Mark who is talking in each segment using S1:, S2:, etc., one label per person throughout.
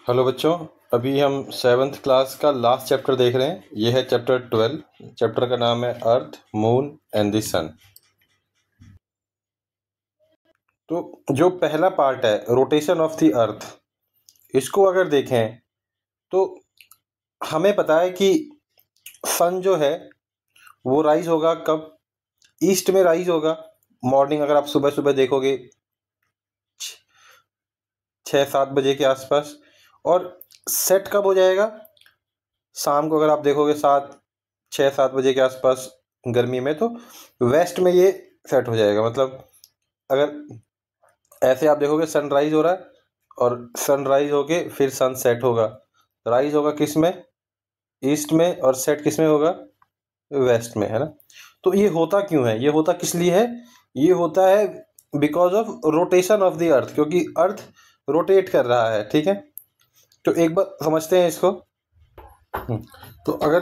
S1: Hello बच्चों। अभी हम सेवन्थ क्लास का लास्ट चैप्टर देख रहे हैं। ये है चैप्टर 12। चैप्टर का नाम है अर्थ, मून एंड द सन। तो जो पहला पार्ट है रोटेशन ऑफ द अर्थ, इसको अगर देखें तो हमें पता है कि सन जो है वो राइज होगा कब? ईस्ट में राइज होगा मॉर्निंग। अगर आप सुबह सुबह देखोगे 6-7 बजे के आसपास। और सेट कब हो जाएगा? शाम को। अगर आप देखोगे 6-7 बजे के आसपास गर्मी में, तो वेस्ट में ये सेट हो जाएगा। मतलब अगर ऐसे आप देखोगे सनराइज हो रहा है और सनराइज होके फिर सन सेट होगा। राइज होगा किस में? ईस्ट में। और सेट किस में होगा? वेस्ट में, है ना। तो ये होता क्यों है? ये होता किस लिए है? ये होता है because of rotation of the अर्थ, क्योंकि अर्थ रोटेट कर रहा है। ठीक है, तो एक बार समझते हैं इसको। तो अगर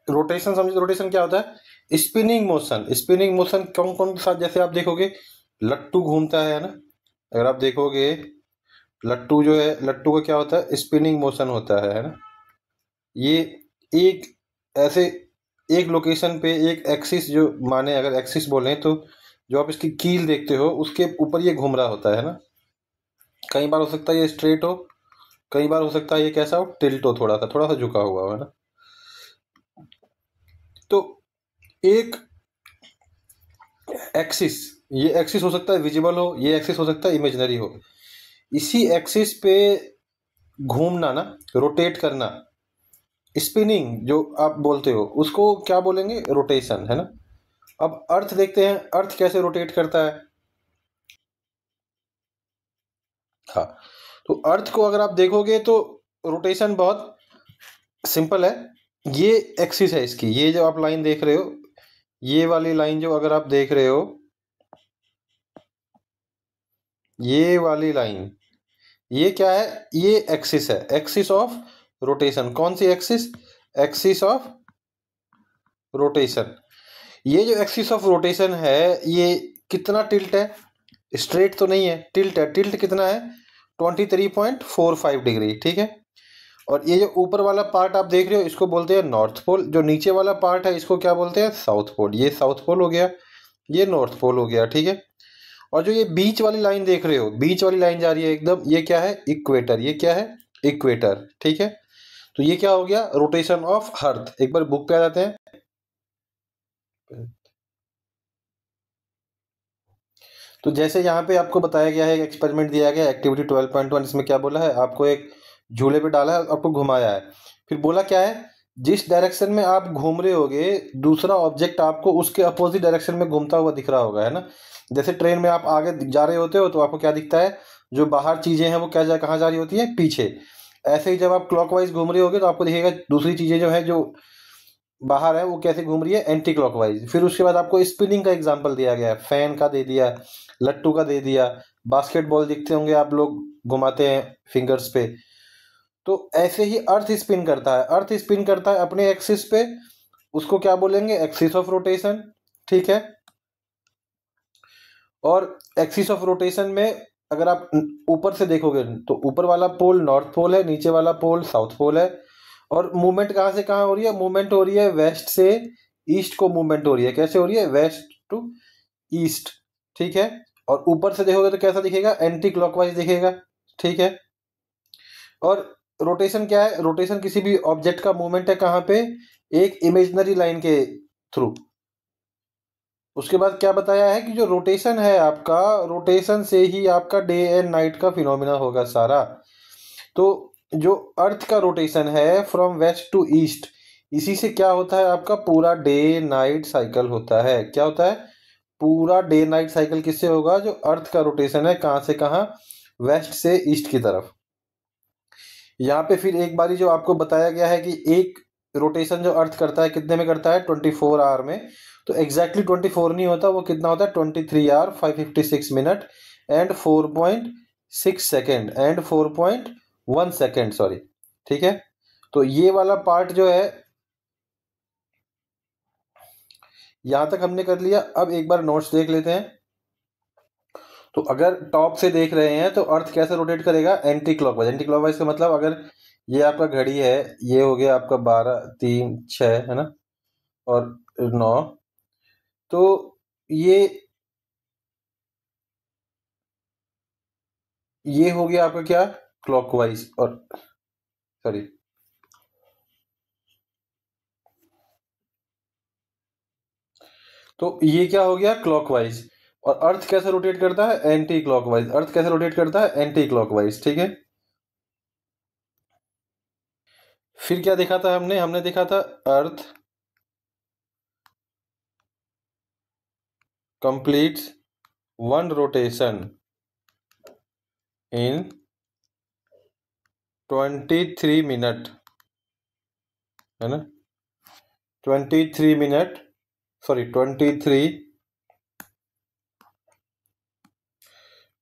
S1: रोटेशन समझे, रोटेशन क्या होता है? Spinning motion. स्पिनिंग मोशन कौन कौन के साथ? जैसे आप देखोगे लट्टू घूमता है ना। अगर आप देखोगे लट्टू जो है, लट्टू का क्या होता है? स्पिनिंग मोशन होता है ना। ये एक ऐसे एक लोकेशन पे एक एक्सिस, जो माने अगर एक्सिस बोले तो जो आप इसकी कील देखते हो उसके ऊपर ये घूम रहा होता है ना। कई बार हो सकता है ये स्ट्रेट हो, कई बार हो सकता है ये कैसा हो? टिल्ट हो, थोड़ा सा झुका हुआ हो, है ना। तो एक एक्सिस, ये एक्सिस हो सकता है विजिबल हो, ये एक्सिस हो सकता है इमेजिनरी हो। इसी एक्सिस पे घूमना ना, रोटेट करना, स्पिनिंग जो आप बोलते हो उसको क्या बोलेंगे? रोटेशन, है ना। अब अर्थ देखते हैं, अर्थ कैसे रोटेट करता है। हाँ, तो अर्थ को अगर आप देखोगे तो रोटेशन बहुत सिंपल है। ये एक्सिस है इसकी, ये जो आप लाइन देख रहे हो, ये वाली लाइन जो अगर आप देख रहे हो, ये वाली लाइन, ये क्या है? ये एक्सिस है, एक्सिस ऑफ रोटेशन। कौन सी एक्सिस? Axis of rotation. ये जो एक्सिस ऑफ रोटेशन है, ये कितना टिल्ट है? स्ट्रेट तो नहीं है, टिल्ट है। टिल्ट कितना है? 23.45 डिग्री। ठीक है। और ये जो ऊपर वाला पार्ट आप देख रहे हो इसको बोलते हैं नॉर्थ पोल। जो नीचे वाला पार्ट है इसको क्या बोलते हैं? South pole. ये साउथ पोल हो गया, ये नॉर्थ पोल हो गया। ठीक है। और जो ये बीच वाली लाइन देख रहे हो, बीच वाली लाइन जा रही है एकदम, ये क्या है? इक्वेटर। ये क्या है? इक्वेटर। ठीक है। तो ये क्या हो गया? Rotation of earth. एक बार बुक पे आ जाते हैं। तो जैसे यहाँ पे आपको बताया गया है, एक एक्सपेरिमेंट दिया गया है, एक्टिविटी 12.1। इसमें क्या बोला है? आपको एक झूले पे डाला है, आपको घुमाया है, फिर बोला क्या है? जिस डायरेक्शन में आप घूम रहे होगे, दूसरा ऑब्जेक्ट आपको उसके अपोजिट डायरेक्शन में घूमता हुआ दिख रहा होगा, है ना। जैसे ट्रेन में आप आगे जा रहे होते हो तो आपको क्या दिखता है? जो बाहर चीजें हैं वो कहाँ जा रही होती है? पीछे। ऐसे ही जब आप क्लॉकवाइज घूम रहे होगे तो आपको दिखेगा दूसरी चीजें जो है, जो बाहर है, वो कैसे घूम रही है? Anti clockwise. फिर उसके बाद आपको स्पिनिंग का एग्जांपल दिया गया है, फैन का दे दिया, लट्टू का दे दिया, बास्केटबॉल दिखते होंगे आप लोग घुमाते हैं फिंगर्स पे। तो ऐसे ही अर्थ स्पिन करता है। अर्थ स्पिन करता है अपने एक्सिस पे, उसको क्या बोलेंगे? Axis of rotation. ठीक है। और एक्सिस ऑफ रोटेशन में अगर आप ऊपर से देखोगे तो ऊपर वाला पोल नॉर्थ पोल है, नीचे वाला पोल साउथ पोल है। और मूवमेंट कहाँ से कहाँ हो रही है? मूवमेंट हो रही है वेस्ट से ईस्ट को मूवमेंट हो रही है। कैसे हो रही है? West to east. ठीक है। और ऊपर से देखोगे तो कैसा दिखेगा? एंटी क्लॉकवाइज दिखेगा। ठीक है। और रोटेशन क्या है? रोटेशन किसी भी ऑब्जेक्ट का मूवमेंट है कहाँ पे? एक इमेजिनरी लाइन के थ्रू। उसके बाद क्या बताया है कि जो रोटेशन है आपका, रोटेशन से ही आपका डे एंड नाइट का फिनोमिना होगा सारा। तो जो अर्थ का रोटेशन है फ्रॉम वेस्ट टू ईस्ट, इसी से क्या होता है? आपका पूरा डे नाइट साइकिल होता है। क्या होता है? पूरा डे नाइट साइकिल किससे होगा? जो अर्थ का रोटेशन है, कहाँ से कहाँ? वेस्ट से ईस्ट की तरफ। यहाँ पे फिर एक बारी जो आपको बताया गया है कि एक रोटेशन जो अर्थ करता है कितने में करता है? 24 आवर में। तो एग्जैक्टली 24 नहीं होता, वो कितना होता है? 23 hour 556 minute and 4.6 second and 4.1 second, sorry. ठीक है। तो ये वाला पार्ट जो है यहाँ तक हमने कर लिया। अब एक बार नोट्स देख लेते हैं। तो अगर टॉप से देख रहे हैं तो अर्थ कैसे रोटेट करेगा, एंटी क्लॉकवाइज। एंटी क्लॉकवाइज का मतलब अगर ये आपका घड़ी है, ये हो गया आपका 12, 3, 6 है ना, और 9, तो ये हो गया आपका क्या, क्लॉकवाइज। और सॉरी, तो ये क्या हो गया, क्लॉकवाइज। और अर्थ कैसे रोटेट करता है, एंटी क्लॉकवाइज। अर्थ कैसे रोटेट करता है, एंटी क्लॉकवाइज। ठीक है, फिर क्या देखा था हमने, हमने देखा था earth completes one rotation in 23 minute, है ना, 23 minute, sorry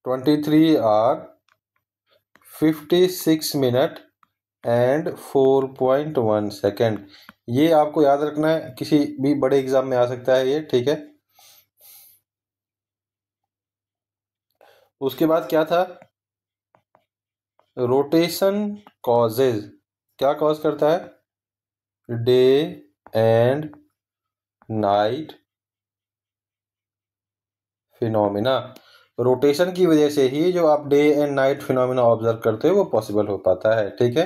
S1: 23 hour 56 minute and 4.1 second. ये आपको याद रखना है, किसी भी बड़े एग्जाम में आ सकता है ये। ठीक है, उसके बाद क्या था, रोटेशन कॉजेज, क्या कॉज करता है, day and night phenomena. Rotation की वजह से ही जो आप day and night phenomena observe करते हो वो पॉसिबल हो पाता है। ठीक है,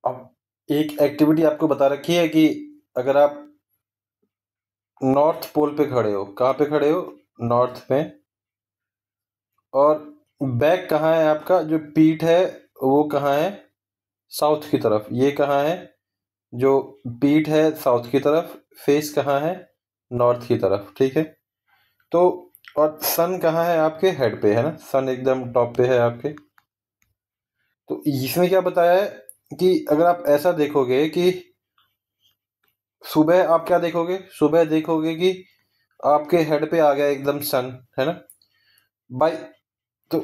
S1: अब एक एक्टिविटी आपको बता रखी है कि अगर आप नॉर्थ पोल पे खड़े हो, कहाँ पे खड़े हो, नॉर्थ में, और बैक कहाँ है आपका, जो पीठ है वो कहाँ है, साउथ की तरफ। ये कहाँ है, जो पीठ है साउथ की तरफ, फेस कहाँ है, नॉर्थ की तरफ। ठीक है, तो और सन कहाँ है, आपके हेड पे है ना, सन एकदम टॉप पे है आपके। तो इसमें क्या बताया है कि अगर आप ऐसा देखोगे कि सुबह आप क्या देखोगे, सुबह देखोगे कि आपके हेड पे आ गया एकदम सन, है ना, बाई। तो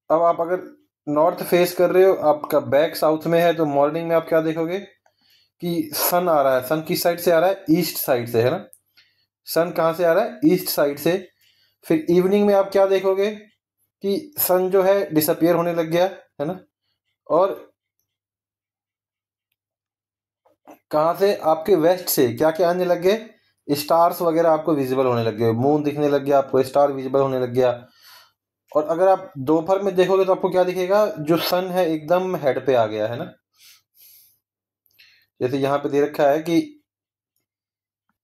S1: अब आप अगर नॉर्थ फेस कर रहे हो, आपका बैक साउथ में है, तो मॉर्निंग में आप क्या देखोगे कि सन आ रहा है। सन किस साइड से आ रहा है, ईस्ट साइड से, है ना, सन कहाँ से आ रहा है, ईस्ट साइड से। फिर इवनिंग में आप क्या देखोगे कि सन जो है डिसअपियर होने लग गया, है ना, और कहाँ से, आपके वेस्ट से क्या क्या आने लग गए, स्टार्स वगैरह आपको विजिबल होने लग गए, मून दिखने लग गया आपको, स्टार विजिबल होने लग गया। और अगर आप दोपहर में देखोगे तो आपको क्या दिखेगा, जो सन है एकदम हेड पे आ गया, है ना। जैसे यहाँ पे दे रखा है कि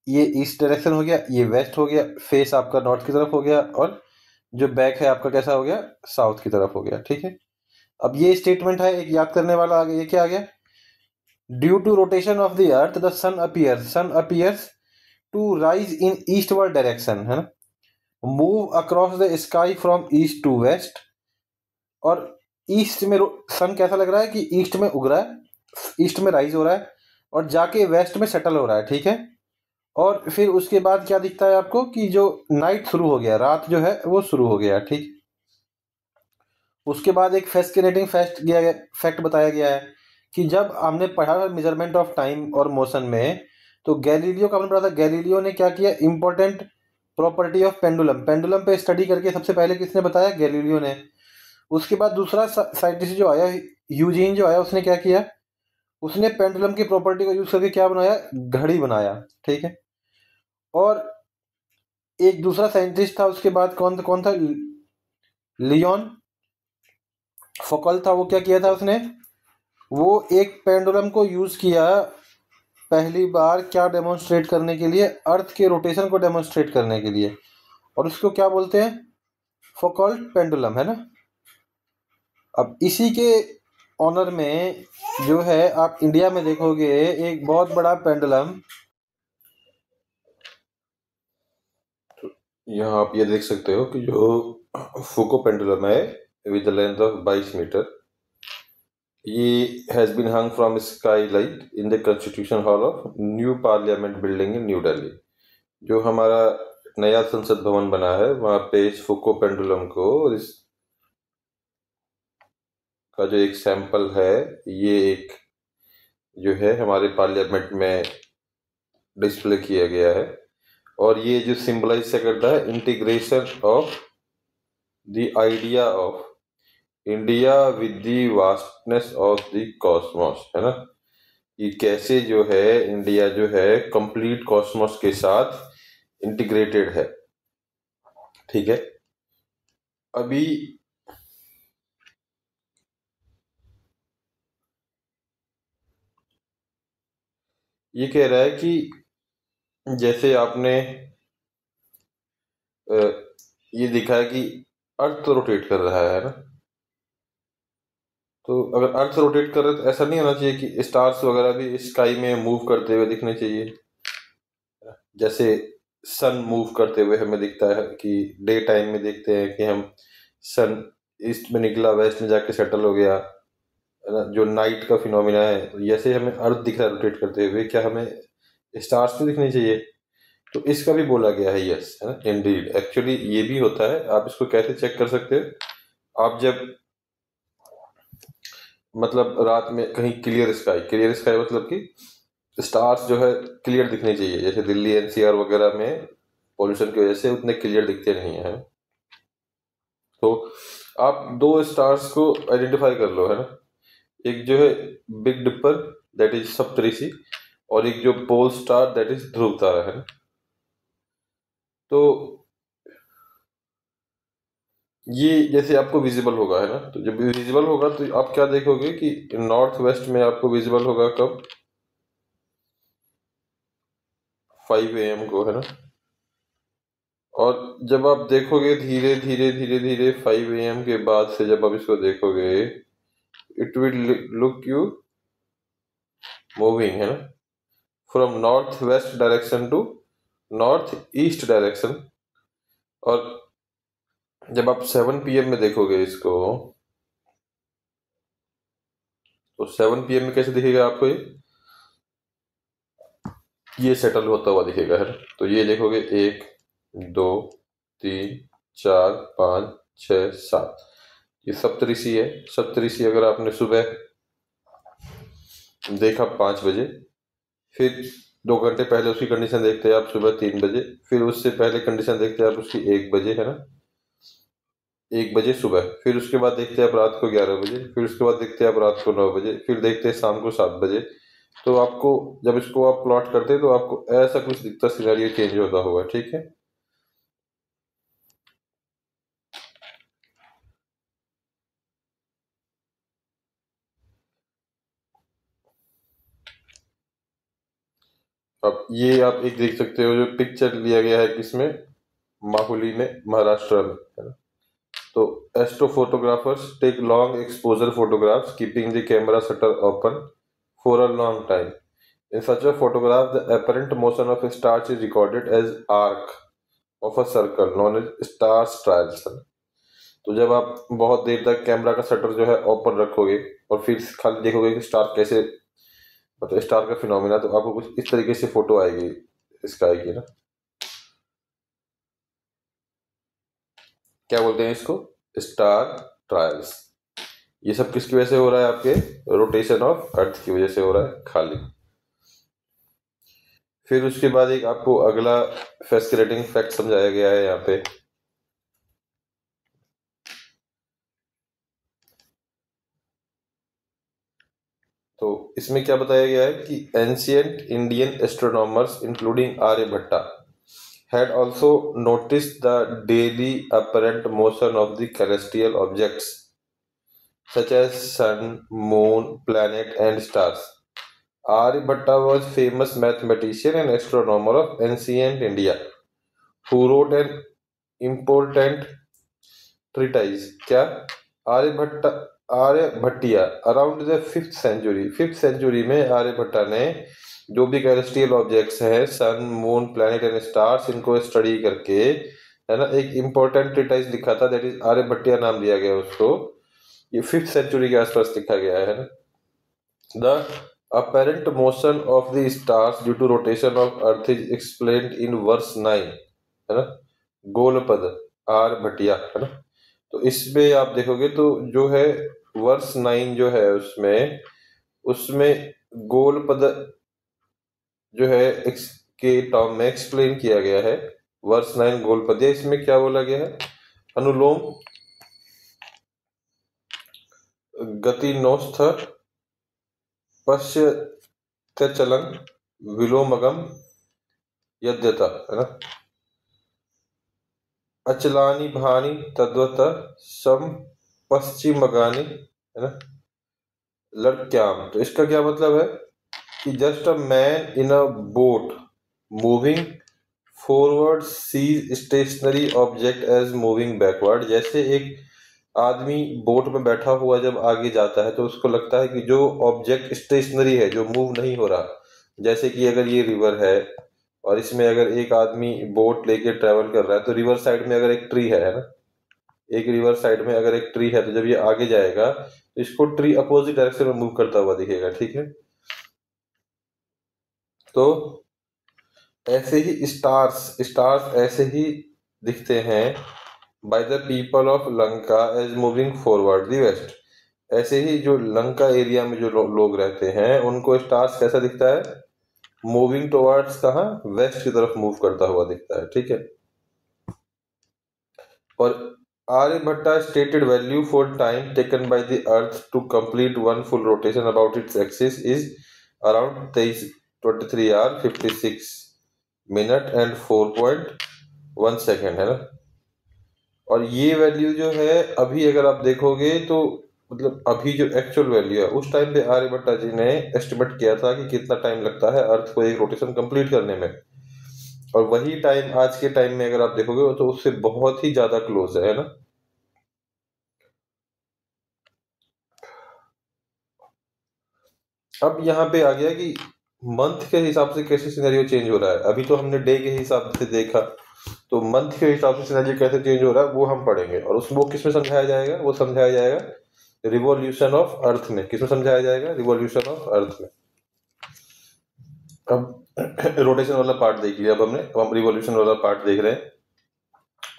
S1: ये ईस्ट डायरेक्शन हो गया, ये वेस्ट हो गया, फेस आपका नॉर्थ की तरफ हो गया, और जो बैक है आपका कैसा हो गया, साउथ की तरफ हो गया। ठीक है, अब ये स्टेटमेंट है एक याद करने वाला आ गया। ये क्या आ गया, due to rotation of the earth the sun appears to rise in eastward direction, है ना, move across the sky from east to west. और ईस्ट में सन कैसा लग रहा है कि ईस्ट में उग रहा है, ईस्ट में राइज हो रहा है, और जाके वेस्ट में सेटल हो रहा है। ठीक है, और फिर उसके बाद क्या दिखता है आपको कि जो नाइट शुरू हो गया, रात जो है वो शुरू हो गया। ठीक, उसके बाद एक फैस्किनेटिंग फैक्ट बताया गया है कि जब हमने पढ़ा मेजरमेंट ऑफ टाइम और मोशन में, तो गैलीलियो का हमने पढ़ा था, गैलीलियो ने क्या किया, important property of pendulum, pendulum पे स्टडी करके सबसे पहले किसने बताया, गैलीलियो ने। उसके बाद दूसरा साइंटिस्ट जो आया, यूजीन जो आया, उसने क्या किया, उसने पेंडुलम की प्रॉपर्टी को यूज करके क्या बनाया, घड़ी बनाया। ठीक है, और एक दूसरा साइंटिस्ट था उसके बाद, कौन था, लियोन फोकल था। वो क्या किया था उसने, वो एक पेंडुलम को यूज किया पहली बार, क्या डेमोन्स्ट्रेट करने के लिए, अर्थ के रोटेशन को डेमोन्स्ट्रेट करने के लिए, और उसको क्या बोलते हैं, फोकल्ट पेंडुलम, है ना। अब इसी के ऑनर में जो है, आप इंडिया में देखोगे एक बहुत बड़ा पेंडुलम, यहाँ आप ये देख सकते हो कि जो फुको पेंडुलम है विद लेंथ ऑफ 22 मीटर, ये has been hung from skylight in the constitution hall of new parliament building in New Delhi. जो हमारा नया संसद भवन बना है वहाँ पे इस फुको पेंडुलम को, और इस का जो एक सैंपल है, ये एक जो है हमारे पार्लियामेंट में डिस्प्ले किया गया है। और ये जो सिंबलाइज से करता है integration of the idea of India with the vastness of the Cosmos, है ना। ये कैसे जो है इंडिया जो है कंप्लीट कॉस्मोस के साथ इंटीग्रेटेड है। ठीक है, अभी ये कह रहा है कि जैसे आपने अ, ये दिखा है कि अर्थ रोटेट कर रहा है ना। तो अगर अर्थ रोटेट कर रहा है तो ऐसा नहीं होना चाहिए कि स्टार्स वगैरह भी स्काई में मूव करते हुए दिखने चाहिए। जैसे सन मूव करते हुए हमें दिखता है कि डे टाइम में देखते हैं कि हम सन ईस्ट में निकला, वेस्ट में जाके सेटल हो गया, है ना, जो नाइट का फिनोमिना है। तो जैसे हमें अर्थ दिख रहा है रोटेट करते हुए, क्या हमें स्टार्स भी दिखने चाहिए? तो इसका भी बोला गया है, यस, है ना, इंडीड एक्चुअली ये भी होता है। आप इसको कैसे चेक कर सकते हो? आप जब मतलब रात में कहीं क्लियर स्काई मतलब कि स्टार्स जो है क्लियर दिखने चाहिए। जैसे दिल्ली एनसीआर वगैरह में पोल्यूशन की वजह से उतने क्लियर दिखते नहीं है। तो आप दो स्टार्स को आइडेंटिफाई कर लो, है ना। एक जो है बिग डिपर, दैट इज सप्तऋषि, और एक जो पोल स्टार, दैट इज ध्रुव तारा, है ना। तो ये जैसे आपको विजिबल होगा, है ना, तो जब विजिबल होगा तो आप क्या देखोगे कि नॉर्थ वेस्ट में आपको विजिबल होगा कब? 5 AM को, है ना। और जब आप देखोगे धीरे धीरे धीरे धीरे 5 AM के बाद से जब आप इसको देखोगे, it will look you moving, है ना, from north west direction to north east direction. और जब आप 7 PM में देखोगे इसको, तो 7 PM में कैसे दिखेगा आपको? ये सेटल होता हुआ दिखेगा, है ना। तो ये देखोगे 1 2 3 4 5 6 7, ये सप्तऋषि है। सप्तऋषि अगर आपने सुबह देखा 5 बजे, फिर 2 घंटे पहले उसकी कंडीशन देखते हैं आप सुबह 3 बजे, फिर उससे पहले कंडीशन देखते हैं आप उसकी 1 बजे, है ना, 1 बजे सुबह, फिर उसके बाद देखते हैं आप रात को 11 बजे, फिर उसके बाद देखते हैं आप रात को 9 बजे, फिर देखते हैं शाम को 7 बजे। तो आपको जब इसको आप प्लॉट करते हैं तो आपको ऐसा कुछ दिखता, सिनेरियो चेंज होता होगा। ठीक है, अब ये आप एक देख सकते हो जो पिक्चर लिया गया है किसमें, माहुली में, महाराष्ट्र में, है ना। तो astrophotographers take long exposure photographs keeping the camera shutter open for a long time. In such a photograph, the apparent motion of a star is recorded as arc of a circle known as star trails. तो जब आप बहुत देर तक camera का shutter जो है open रखोगे और फिर खाली देखोगे कि स्टार कैसे, मतलब स्टार का फिनोमिना, तो आपको कुछ इस तरीके से फोटो आएगी स्काई की, ना। क्या बोलते हैं इसको? Star trials. ये सब किसकी वजह से हो रहा है? आपके रोटेशन ऑफ अर्थ की वजह से हो रहा है खाली। फिर उसके बाद एक आपको अगला फैसिनेटिंग फैक्ट समझाया गया है यहाँ पे। तो इसमें क्या बताया गया है कि ancient Indian astronomers including Aryabhatta had also noticed the daily apparent motion of the celestial objects such as sun, moon, planet, and stars. Aryabhatta was famous mathematician and astronomer of ancient India who wrote an important treatise. क्या? Aryabhatta Aryabhatiya around the 5th century में आर्यभट्टा ने जो भी celestial objects हैं, sun, moon, planet and stars, इनको study करके, है ना, एक इंपॉर्टेंट ट्रीटाइज लिखा था, दैट इज आर्यभट्टिया नाम दिया गया उसको। ये 5th सेंचुरी के आसपास लिखा गया है ना। The apparent motion of the stars due to rotation of earth is explained in verse 9, है ना, गोलपद आर भटिया, है ना। तो इसमें आप देखोगे तो जो है वर्स 9 जो है उसमें उसमें गोलपद जो है के टर्म में एक्सप्लेन किया गया है। वर्ष 9 गोल पद्य, इसमें क्या बोला गया है? अनुलोम गतिनोस्थ पश्यत्यचलं विलोमगम यद्यता, है ना, अचलानि भानि तद्वत सम पश्चिमगानि, है ना, लड़क्याम। तो इसका क्या मतलब है कि just a man in a boat moving forward sees stationary object as moving backward. जैसे एक आदमी बोट में बैठा हुआ जब आगे जाता है तो उसको लगता है कि जो ऑब्जेक्ट स्टेशनरी है, जो मूव नहीं हो रहा, जैसे कि अगर ये रिवर है और इसमें अगर एक आदमी बोट लेके ट्रेवल कर रहा है, तो रिवर साइड में अगर एक ट्री है ना, एक रिवर साइड में अगर एक ट्री है, तो जब ये आगे जाएगा तो इसको ट्री अपोजिट डायरेक्शन में मूव करता हुआ दिखेगा, ठीक है। तो ऐसे ही स्टार्स ऐसे ही दिखते हैं by the people of Lanka as moving forward the west. ऐसे ही जो लंका एरिया में जो लोग रहते हैं उनको स्टार्स कैसा दिखता है? मूविंग टुवर्ड्स, कहाँ? वेस्ट की तरफ मूव करता हुआ दिखता है, ठीक है। और Aryabhatta stated value for time taken by the earth to complete one full rotation about its axis is around 23 hour 56 minute and 4.1 second, है ना। और ये वैल्यू जो है अभी अगर आप देखोगे तो मतलब अभी जो एक्चुअल वैल्यू है, उस टाइम पे आर्यभट्टा जी ने एस्टिमेट किया था कि कितना टाइम लगता है अर्थ को एक रोटेशन कंप्लीट करने में, और वही टाइम आज के टाइम में अगर आप देखोगे तो उससे बहुत ही ज्यादा क्लोज है ना। अब यहाँ पे आ गया कि मंथ के हिसाब से कैसे सिनेरियो चेंज हो रहा है। अभी तो हमने डे के हिसाब से देखा, तो मंथ के हिसाब से सिनेरियो कैसे चेंज हो रहा है वो हम पढ़ेंगे। और वो किसमें समझाया जाएगा? वो समझाया जाएगा रिवॉल्यूशन ऑफ अर्थ में। किसमें समझाया जाएगा? रिवॉल्यूशन ऑफ अर्थ में। अब रोटेशन वाला पार्ट देख लिया, अब हम रिवॉल्यूशन वाला पार्ट देख रहे हैं।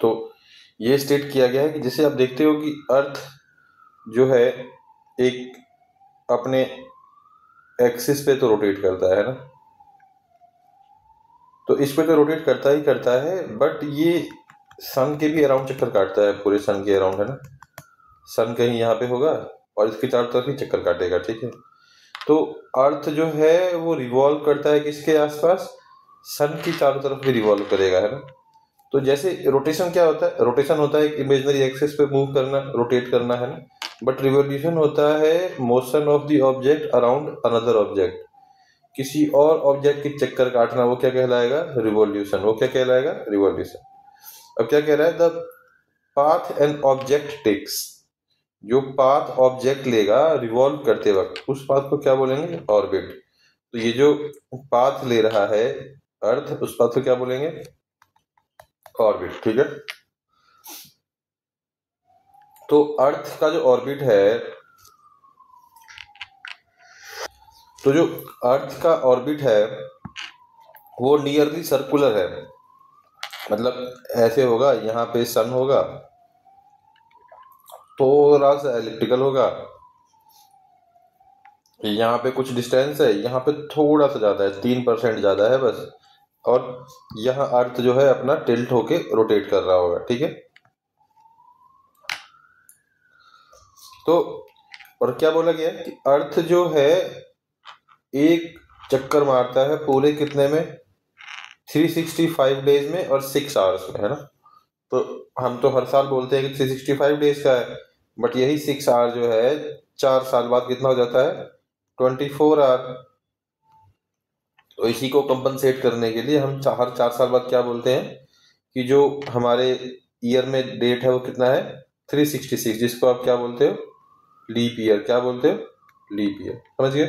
S1: तो ये स्टेट किया गया है कि जैसे आप देखते हो कि अर्थ जो है एक अपने एक्सिस पे तो रोटेट करता है ना, तो इस पे तो रोटेट करता ही करता है, बट ये सन के भी अराउंड चक्कर काटता है, पूरे सन के अराउंड, है ना। सन कहीं यहाँ पे होगा और इसके चारों तरफ ही चक्कर काटेगा, ठीक है। तो अर्थ जो है वो रिवॉल्व करता है किसके आसपास? सन की चारों तरफ भी रिवॉल्व करेगा, है ना। तो जैसे रोटेशन क्या होता है? रोटेशन होता है इमेजिनरी एक्सिस पे मूव करना, रोटेट करना, है ना। बट रिवॉल्यूशन होता है motion of the object around another object, किसी और ऑब्जेक्ट की चक्कर काटना, वो क्या कहलाएगा? रिवॉल्यूशन। वो क्या कहलाएगा? रिवॉल्यूशन। अब क्या कह रहा है? The path an object takes, जो पाथ ऑब्जेक्ट लेगा रिवॉल्व करते वक्त, उस पाथ को क्या बोलेंगे? ऑर्बिट। तो ये जो पाथ ले रहा है अर्थ, उस पाथ को क्या बोलेंगे? ऑर्बिट, ठीक है। तो अर्थ का जो ऑर्बिट है, तो जो अर्थ का ऑर्बिट है वो नियरली सर्कुलर है। मतलब ऐसे होगा, यहाँ पे सन होगा, थोड़ा सा एलिप्टिकल होगा, यहाँ पे कुछ डिस्टेंस है, यहाँ पे थोड़ा सा ज्यादा है, 3% ज्यादा है बस, और यहाँ अर्थ जो है अपना टिल्ट होके रोटेट कर रहा होगा, ठीक है। तो और क्या बोला गया कि अर्थ जो है एक चक्कर मारता है पूरे कितने में? 365 डेज में और 6 आवर्स में, है ना। तो हम तो हर साल बोलते हैं कि 365 डेज का है, बट यही 6 आवर जो है 4 साल बाद कितना हो जाता है? 24 आवर। तो इसी को कंपनसेट करने के लिए हम हर 4 साल बाद क्या बोलते हैं कि जो हमारे ईयर में डेट है वो कितना है? 366, जिसको आप क्या बोलते हो? Leap year. क्या बोलते हो? Leap year. समझ गए?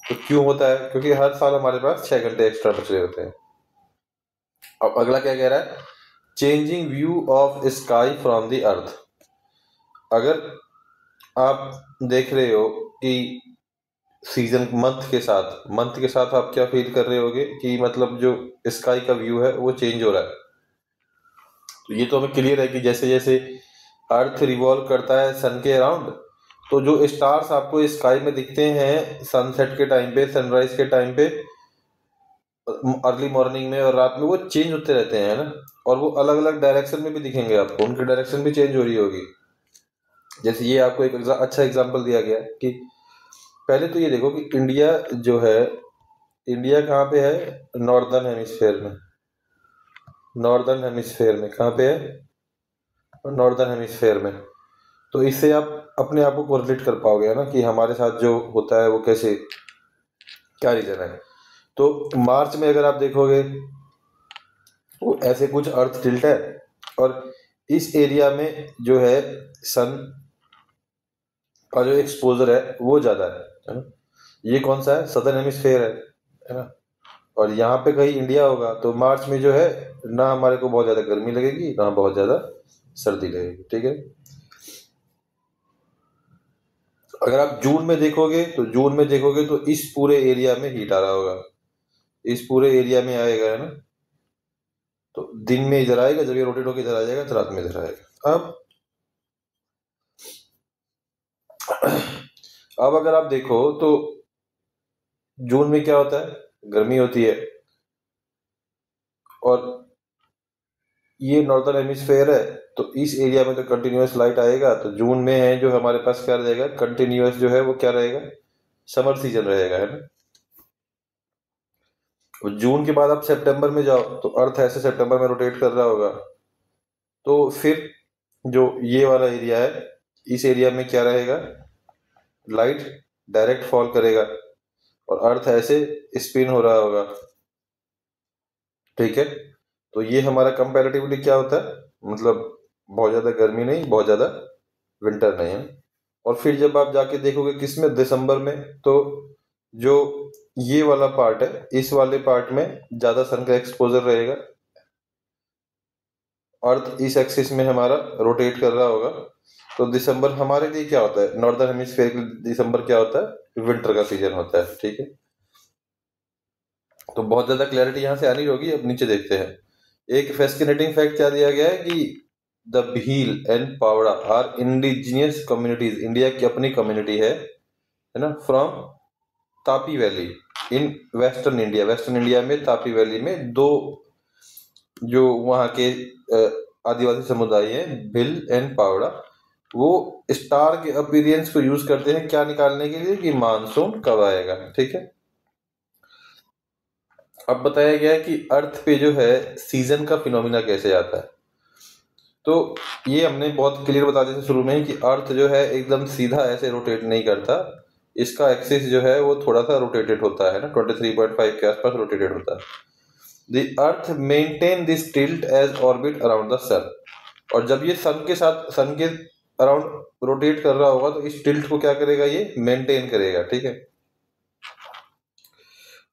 S1: तो क्यों होता है? क्योंकि हर साल हमारे पास 6 घंटे एक्स्ट्रा बच रहे होते हैं। अब अगला क्या कह रहा है? Changing view of sky from the earth. अगर आप देख रहे हो कि सीजन मंथ के साथ आप क्या फील कर रहे होगे कि मतलब जो स्काई का व्यू है वो चेंज हो रहा है। तो ये तो हमें क्लियर है कि जैसे जैसे अर्थ रिवॉल्व करता है सन के अराउंड, तो जो स्टार्स आपको स्काई में दिखते हैं सनसेट के टाइम पे, सनराइज के टाइम पे, अर्ली मॉर्निंग में और रात में वो चेंज होते रहते हैं, है ना। और वो अलग अलग डायरेक्शन में भी दिखेंगे आपको, उनकी डायरेक्शन भी चेंज हो रही होगी। जैसे ये आपको एक अच्छा एग्जांपल दिया गया है कि पहले तो ये देखो कि इंडिया जो है, इंडिया कहाँ पे है, नॉर्दर्न हेमिस्फेयर में। नॉर्दर्न हेमिस्फेयर में कहाँ पे है, नॉर्दर्न हेमिस्फेयर में। तो इससे आप अपने आप को कोरिलेट कर पाओगे, है ना, कि हमारे साथ जो होता है वो कैसे, क्या रीजन है। तो मार्च में अगर आप देखोगे तो ऐसे कुछ अर्थ टिल्ट है, और इस एरिया में जो है सन का जो एक्सपोजर है वो ज्यादा है ना। ये कौन सा है, सदर्न हेमिस्फेयर है ना। और यहाँ पे कहीं इंडिया होगा तो मार्च में जो है ना हमारे को बहुत ज्यादा गर्मी लगेगी ना बहुत ज्यादा सर्दी लगेगी, ठीक है। अगर आप जून में देखोगे तो इस पूरे एरिया में हीट आ रहा होगा, इस पूरे एरिया में आएगा, है ना। तो दिन में इधर आएगा, जब ये रोटेट होकर इधर आ जाएगा तो रात में इधर आएगा। अब अगर आप देखो तो जून में क्या होता है, गर्मी होती है, और ये नॉर्दर्न हेमिस्फेयर है, तो इस एरिया में तो कंटिन्यूअस लाइट आएगा। तो जून में है जो हमारे पास क्या रहेगा, कंटिन्यूअस जो है वो क्या रहेगा, समर सीजन रहेगा, है ना। और जून के बाद आप सितंबर में जाओ तो अर्थ ऐसे सितंबर में रोटेट कर रहा होगा, तो फिर जो ये वाला एरिया है, इस एरिया में क्या रहेगा, लाइट डायरेक्ट फॉल करेगा और अर्थ ऐसे स्पिन हो रहा होगा, ठीक है। तो ये हमारा कंपैरेटिवली क्या होता है, मतलब बहुत ज्यादा गर्मी नहीं, बहुत ज्यादा विंटर नहीं है। और फिर जब आप जाके देखोगे किसमें, दिसंबर में, तो जो ये वाला पार्ट है, इस वाले पार्ट में ज्यादा सन का एक्सपोजर रहेगा, अर्थ इस एक्सिस में हमारा रोटेट कर रहा होगा। तो दिसंबर हमारे लिए क्या होता है, नॉर्दर्न हेमिस्फीयर के लिए दिसंबर क्या होता है, विंटर का सीजन होता है, ठीक है। तो बहुत ज्यादा क्लैरिटी यहाँ से आनी होगी। अब नीचे देखते हैं, एक फैस्किनेटिंग फैक्ट क्या दिया गया है कि the Bhil and Pawra are indigenous communities, India की अपनी कम्युनिटी है ना, from Tapi valley in western India. Western India में तापी वैली में दो जो वहाँ के आदिवासी समुदाय हैं, भिल एंड पावड़ा, वो स्टार के अपीरियंस को यूज करते हैं क्या निकालने के लिए, कि मानसून कब आएगा, ठीक है। अब बताया गया है कि अर्थ पे जो है सीजन का फिनोमिना कैसे आता है। तो ये हमने बहुत क्लियर बता दिया था शुरू में ही कि अर्थ जो है एकदम सीधा ऐसे रोटेट नहीं करता, इसका एक्सिस जो है वो थोड़ा सा रोटेटेड होता है ना, 23.5 के आसपास रोटेटेड होता है। The earth maintain this tilt as orbit around the sun. और जब ये सन के अराउंड रोटेट कर रहा होगा तो इस टिल्ट को क्या करेगा, ये मेंटेन करेगा, ठीक है।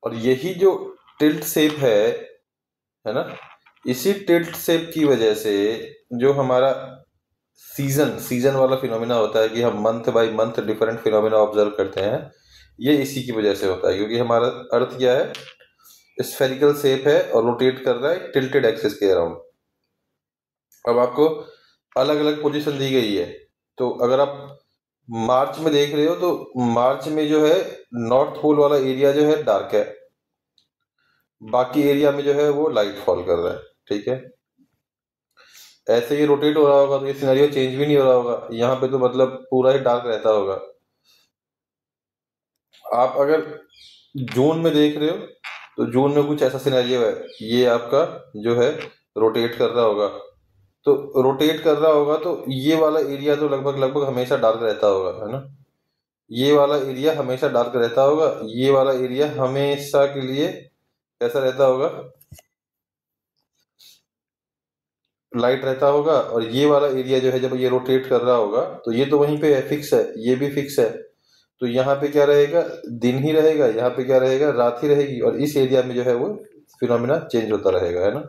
S1: और यही जो टिल्ट शेप है ना, इसी टिल्ट शेप की वजह से जो हमारा सीजन वाला फिनोमिना होता है कि हम month by month different phenomena observe करते हैं, ये इसी की वजह से होता है, क्योंकि हमारा अर्थ क्या है, स्फेरिकल शेप है और रोटेट कर रहा है टिल्टेड एक्सिस के अराउंड। अब आपको अलग अलग पोजीशन दी गई है, तो अगर आप मार्च में देख रहे हो तो मार्च में जो है नॉर्थ पोल वाला एरिया जो है डार्क है, बाकी एरिया में जो है वो लाइट फॉल कर रहा है, ठीक है। ऐसे ही रोटेट हो रहा होगा तो ये सिनेरियो चेंज भी नहीं हो रहा होगा, यहाँ पे तो मतलब पूरा ही डार्क रहता होगा। आप अगर जून में देख रहे हो तो जून में कुछ ऐसा सिनेरियो है, ये आपका जो है रोटेट कर रहा होगा, तो रोटेट कर रहा होगा तो ये वाला एरिया तो लगभग लगभग हमेशा डार्क रहता होगा, है ना। ये वाला एरिया हमेशा डार्क रहता होगा, ये वाला एरिया हमेशा के लिए कैसा रहता होगा, लाइट रहता होगा। और ये वाला एरिया जो है जब ये रोटेट कर रहा होगा तो ये तो वहीं पे है, फिक्स है, ये भी फिक्स है। तो यहाँ पे क्या रहेगा, दिन ही रहेगा, यहाँ पे क्या रहेगा, रात ही रहेगी। और इस एरिया में जो है वो फिनोमिना चेंज होता रहेगा, है ना।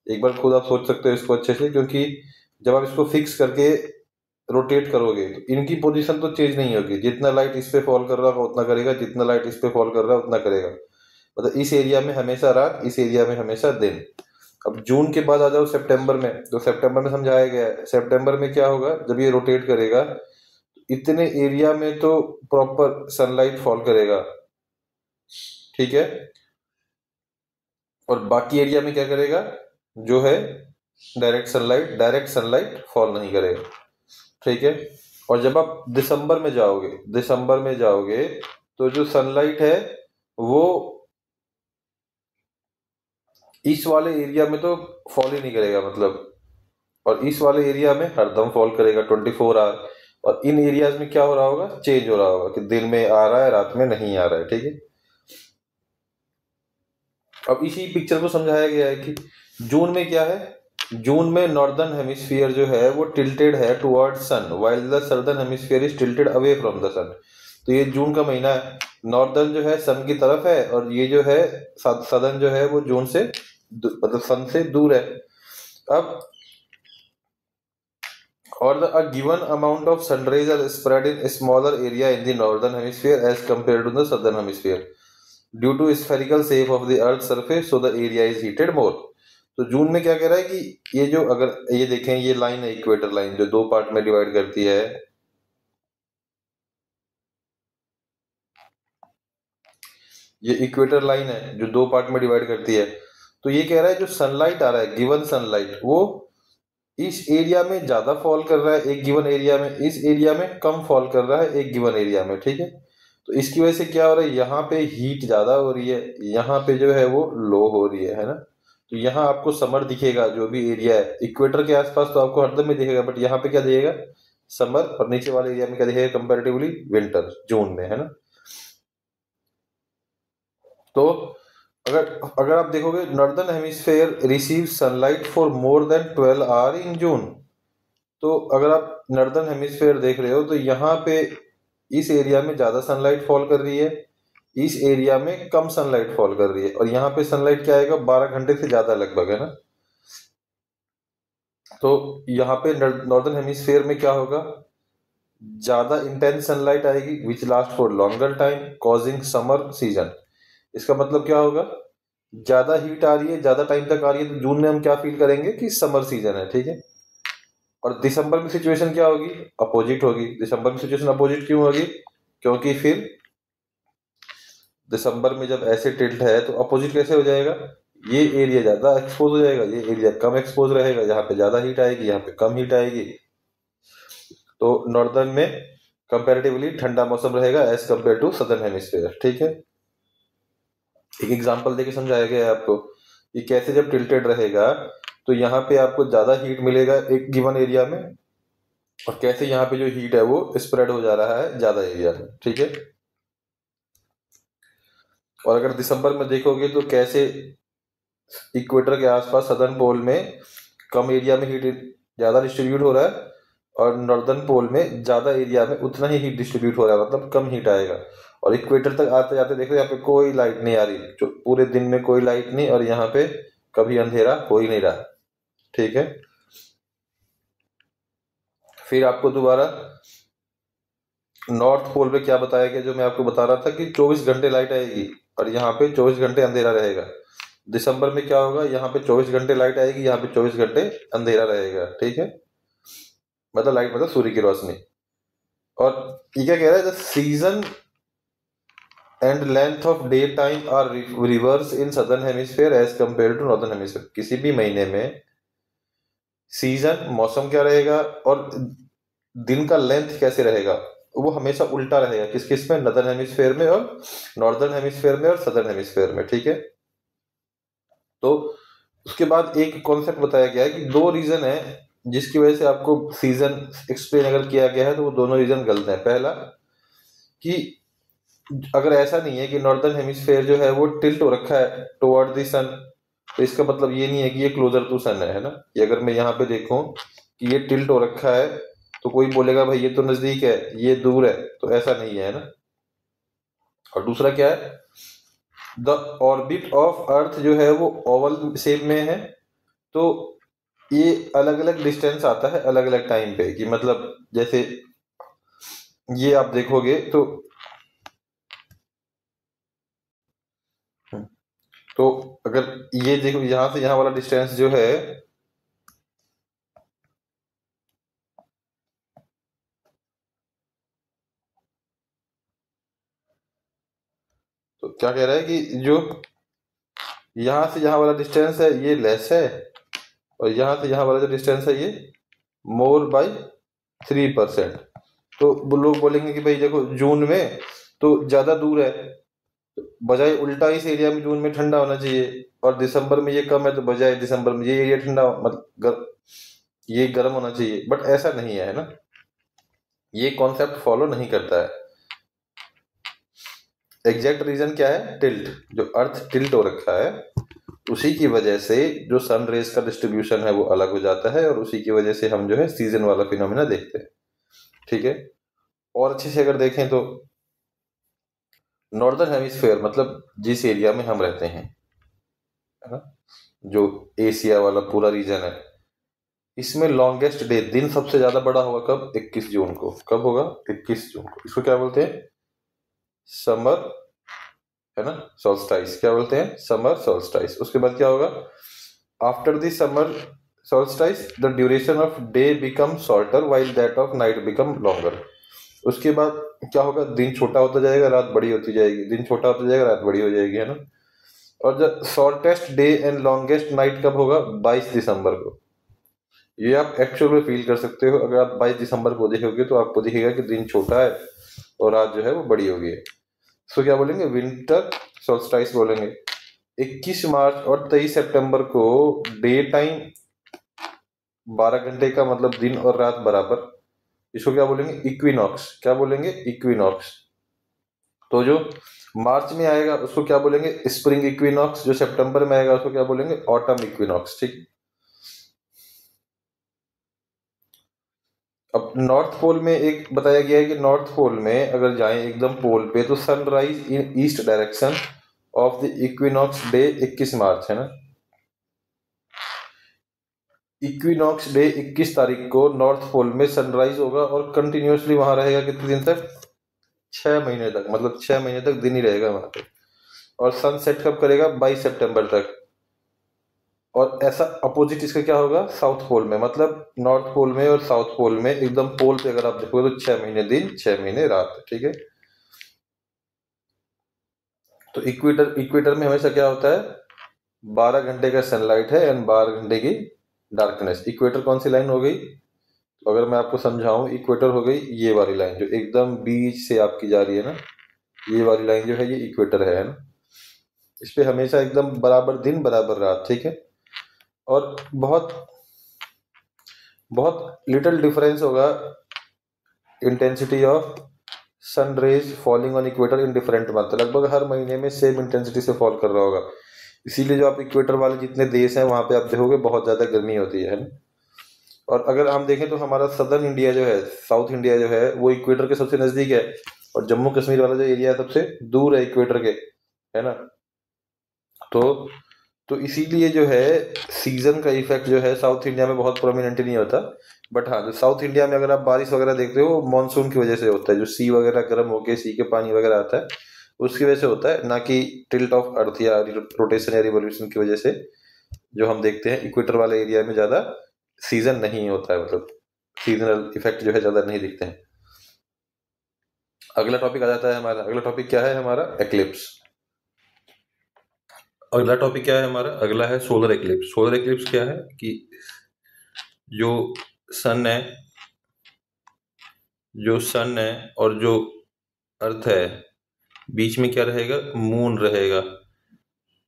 S1: एक बार खुद आप सोच सकते हो इसको अच्छे से, क्योंकि जब आप इसको फिक्स करके रोटेट करोगे तो इनकी पोजीशन तो चेंज नहीं होगी, जितना लाइट इस पे फॉल कर रहा होगा उतना करेगा, जितना लाइट इस पे फॉल कर रहा है उतना करेगा। मतलब इस एरिया में हमेशा रात, इस एरिया में हमेशा दिन। अब जून के बाद आ जाओ सितंबर में, तो सितंबर में समझाया गया है सितंबर में क्या होगा, जब ये रोटेट करेगा इतने एरिया में तो प्रॉपर सनलाइट फॉल करेगा, ठीक है। और बाकी एरिया में क्या करेगा, जो है डायरेक्ट सनलाइट फॉल नहीं करेगा। ठीक है। और जब आप दिसंबर में जाओगे तो जो सनलाइट है वो ईस्ट वाले एरिया में तो फॉल ही नहीं करेगा, मतलब, और ईस्ट वाले एरिया में हरदम फॉल करेगा 24 आवर। और इन एरियाज में क्या हो रहा होगा, चेंज हो रहा होगा कि दिन में आ रहा है, रात में नहीं आ रहा है। ठीक है। अब इसी पिक्चर को समझाया गया है कि जून में क्या है, जून में नॉर्दर्न हेमिस्फीयर जो है वो टिल्टेड है toward sun, while the southern hemisphere is tilted away from the sun. तो ये जून का महीना है, नॉर्दर्न जो है सन की तरफ है, और ये जो है सदर्न जो है वो जून से मतलब सन से दूर है। अब or a given amount of sun rays are spread in a smaller area in the northern hemisphere as compared to the southern hemisphere due to spherical shape of the earth's surface, so the area is heated more। तो जून में क्या कह रहा है कि ये जो, अगर ये देखें, ये लाइन है इक्वेटर लाइन जो दो पार्ट में डिवाइड करती है, ये इक्वेटर लाइन है जो दो पार्ट में डिवाइड करती है। तो ये कह रहा है जो सनलाइट आ रहा है, गिवन सनलाइट, वो इस एरिया में ज्यादा फॉल कर रहा है एक गिवन एरिया में, इस एरिया में कम फॉल कर रहा है एक गिवन एरिया में। ठीक है। तो इसकी वजह से क्या हो रहा है, यहाँ पे हीट ज्यादा हो रही है, यहाँ पे जो है वो लो हो रही है ना। तो यहाँ आपको समर दिखेगा जो भी एरिया है इक्वेटर के आसपास, तो आपको हरदम में दिखेगा, बट यहाँ पे क्या दिखेगा, समर। और नीचे वाले एरिया में क्या दिखेगा, कंपेरेटिवली विंटर, जून में, है ना। तो अगर अगर आप देखोगे northern hemisphere receive sunlight for more than 12 hour in June. तो अगर आप नॉर्दर्न हेमिस्फेयर देख रहे हो तो यहाँ पे इस एरिया में ज्यादा सनलाइट फॉल कर रही है, इस एरिया में कम सनलाइट फॉल कर रही है, और यहाँ पे सनलाइट क्या आएगा, 12 घंटे से ज्यादा लगभग, है ना। तो यहाँ पे नॉर्दर्न हेमिस्फेयर में क्या होगा, ज्यादा इंटेंस सनलाइट आएगी which last for longer time causing summer season. इसका मतलब क्या होगा, ज्यादा हीट आ रही है, ज्यादा टाइम तक आ रही है, तो जून में हम क्या फील करेंगे कि समर सीजन है। ठीक है। और दिसंबर में सिचुएशन क्या होगी, अपोजिट होगी। दिसंबर में सिचुएशन अपोजिट क्यों होगी, क्योंकि फिर दिसंबर में जब ऐसे टिल्ट है तो अपोजिट कैसे हो जाएगा, ये एरिया ज्यादा एक्सपोज हो जाएगा, ये एरिया कम एक्सपोज रहेगा, यहाँ पे ज्यादा हीट आएगी, यहाँ पे कम हीट आएगी। तो नॉर्दर्न में कंपैरेटिवली ठंडा मौसम रहेगा as compare to southern hemisphere. ठीक है। एक एग्जांपल देके समझाया गया है आपको कि कैसे जब टिल्टेड रहेगा तो यहाँ पे आपको ज्यादा हीट मिलेगा एक गिवन एरिया में, और कैसे यहाँ पे जो हीट है वो स्प्रेड हो जा रहा है ज्यादा एरिया में। ठीक है। और अगर दिसंबर में देखोगे तो कैसे इक्वेटर के आसपास सदर्न पोल में कम एरिया में हीट ज्यादा डिस्ट्रीब्यूट हो रहा है, और नॉर्दर्न पोल में ज्यादा एरिया में उतना ही हीट डिस्ट्रीब्यूट हो रहा है, मतलब कम हीट आएगा। और इक्वेटर तक आते जाते देखो यहाँ पे कोई लाइट नहीं आ रही, जो पूरे दिन में कोई लाइट नहीं, और यहाँ पे कभी अंधेरा हो ही नहीं रहा। ठीक है। फिर आपको दोबारा नॉर्थ पोल पे क्या बताया गया, जो मैं आपको बता रहा था कि 24 घंटे लाइट आएगी और यहाँ पे 24 घंटे अंधेरा रहेगा। दिसंबर में क्या होगा, यहाँ पे 24 घंटे लाइट आएगी, यहाँ पे 24 घंटे अंधेरा रहेगा। ठीक है। मतलब लाइट मतलब सूर्य की रोशनी। और ये क्या कह रहा है, the season and length of day time are reverse in southern hemisphere as compare to northern hemisphere. किसी भी महीने में सीजन मौसम क्या रहेगा और दिन का लेंथ कैसे रहेगा, वो हमेशा उल्टा रहेगा, किस किस में, नॉर्दर्न हेमिस्फेयर में और नॉर्दर्न हेमिस्फेयर में और सदर्न हेमिस्फेयर में। ठीक है। तो उसके बाद एक कॉन्सेप्ट बताया गया है कि दो रीजन है जिसकी वजह से आपको सीजन एक्सप्लेन अगर किया गया है तो वो दोनों रीजन गलत है। पहला कि अगर ऐसा नहीं है कि नॉर्दर्न हेमिस्फेयर जो है वो टिल्ट हो रखा है टुवर्ड द सन, तो इसका मतलब ये नहीं है कि ये क्लोजर टू सन है ना। ये अगर मैं यहाँ पे देखूं कि ये टिल्ट हो रखा है तो कोई बोलेगा भाई ये तो नजदीक है, ये दूर है, तो ऐसा नहीं है ना। और दूसरा क्या है, द ऑर्बिट ऑफ अर्थ जो है वो ओवल शेप में है, तो ये अलग अलग डिस्टेंस आता है अलग अलग टाइम पे, कि मतलब जैसे ये आप देखोगे तो अगर ये देखो यहाँ से यहाँ वाला डिस्टेंस जो है, तो क्या कह रहा है कि जो यहाँ से यहाँ वाला डिस्टेंस है ये लेस है, और यहाँ से यहाँ वाला जो डिस्टेंस है ये मोर बाई 3%। तो वो लोग बोलेंगे कि भाई देखो जून में तो ज़्यादा दूर है, तो बजाय उल्टा इस एरिया में जून में ठंडा होना चाहिए, और दिसंबर में ये कम है तो बजाय दिसंबर में ये एरिया ठंडा मतलब ये गर्म होना चाहिए। बट ऐसा नहीं है ना, ये कॉन्सेप्ट फॉलो नहीं करता है। एग्जैक्ट रीजन क्या है? टिल्ट, जो अर्थ टिल्ट हो रखा है उसी की वजह से जो सन रेज का डिस्ट्रीब्यूशन है वो अलग हो जाता है, और उसी की वजह से हम जो है सीजन वाला फिनोमिना देखते हैं। ठीक है, और अच्छे से अगर देखें तो नॉर्दर्न हेमिस्फेयर मतलब जिस एरिया में हम रहते हैं, है ना, जो एशिया वाला पूरा रीजन है, इसमें लॉन्गेस्ट डे, दिन सबसे ज्यादा बड़ा होगा कब? 21 जून को। कब होगा? 21 जून को। इसको क्या बोलते हैं? समर, है ना, सोल्स्टाइस। क्या बोलते हैं? Summer solstice. उसके बाद क्या होगा? After the summer solstice the duration of day become shorter while that of night become longer. उसके बाद क्या होगा? दिन छोटा होता जाएगा, रात बड़ी होती जाएगी, दिन छोटा होता जाएगा, रात बड़ी हो जाएगी, है ना। और जब shortest day and longest night कब होगा? 22 दिसंबर को। ये आप एक्चुअल में फील कर सकते हो। अगर आप 22 दिसंबर को देखोगे तो आपको दिखेगा कि दिन छोटा है और रात जो है वो बड़ी हो गई है। सो क्या बोलेंगे? विंटर सोल्स्टाइस बोलेंगे। 21 मार्च और 23 सितंबर को डे टाइम 12 घंटे का, मतलब दिन और रात बराबर। इसको क्या बोलेंगे? इक्विनॉक्स। क्या बोलेंगे? इक्विनॉक्स। तो जो मार्च में आएगा उसको क्या बोलेंगे? Spring equinox. जो सितंबर में आएगा उसको क्या बोलेंगे? Autumn equinox. ठीक। अब नॉर्थ पोल में एक बताया गया है कि नॉर्थ पोल में अगर जाएं एकदम पोल पे तो sunrise in east direction of the equinox day 21 मार्च, है ना। इक्विनॉक्स डे 21 तारीख को नॉर्थ पोल में सनराइज होगा और कंटिन्यूसली वहां रहेगा कितने दिन तक? 6 महीने तक, मतलब 6 महीने तक दिन ही रहेगा वहां पे। और सनसेट कब करेगा? 22 सितंबर तक। और ऐसा अपोजिट इसका क्या होगा? साउथ पोल में, मतलब नॉर्थ पोल में और साउथ पोल में एकदम पोल पे अगर आप देखोगे तो 6 महीने दिन 6 महीने रात। ठीक है। तो इक्वेटर, इक्वेटर में हमेशा क्या होता है? 12 घंटे का सनलाइट है एंड 12 घंटे की डार्कनेस। इक्वेटर कौन सी लाइन हो गई? तो अगर मैं आपको समझाऊं, इक्वेटर हो गई ये वाली लाइन जो एकदम बीच से आपकी जा रही है ना, ये वाली लाइन जो है ये इक्वेटर है ना। इस पे हमेशा एकदम बराबर दिन बराबर रात। ठीक है। और बहुत बहुत लिटिल डिफरेंस होगा intensity of sun rays falling on equator in different month. लगभग हर महीने में सेम इंटेंसिटी से फॉल कर रहा होगा। इसीलिए जो आप इक्वेटर वाले जितने देश हैं वहां पे आप देखोगे बहुत ज्यादा गर्मी होती है ना। और अगर हम देखें तो हमारा सदर्न इंडिया जो है, साउथ इंडिया जो है, वो इक्वेटर के सबसे नजदीक है, और जम्मू कश्मीर वाला जो एरिया है सबसे दूर है इक्वेटर के, है ना। तो तो इसीलिए जो है सीजन का इफेक्ट जो है साउथ इंडिया में बहुत प्रोमिनेंट नहीं होता। बट हाँ, जो साउथ इंडिया में अगर आप बारिश वगैरह देखते हो मानसून की वजह से होता है। जो सी वगैरह गर्म होके सी के पानी वगैरह आता है उसकी वजह से होता है, ना कि टिल्ट ऑफ अर्थ या रोटेशन या रिवोल्यूशन की वजह से। जो हम देखते हैं इक्वेटर वाले एरिया में ज्यादा सीजन नहीं होता है, मतलब सीजनल इफेक्ट जो है ज्यादा नहीं दिखते हैं। अगला टॉपिक आ जाता है हमारा। अगला टॉपिक क्या है हमारा? एक्लिप्स। अगला टॉपिक क्या है हमारा? अगला है सोलर एक्लिप्स। सोलर एक्लिप्स क्या है कि जो सन है, जो सन है और जो अर्थ है बीच में क्या रहेगा? मून रहेगा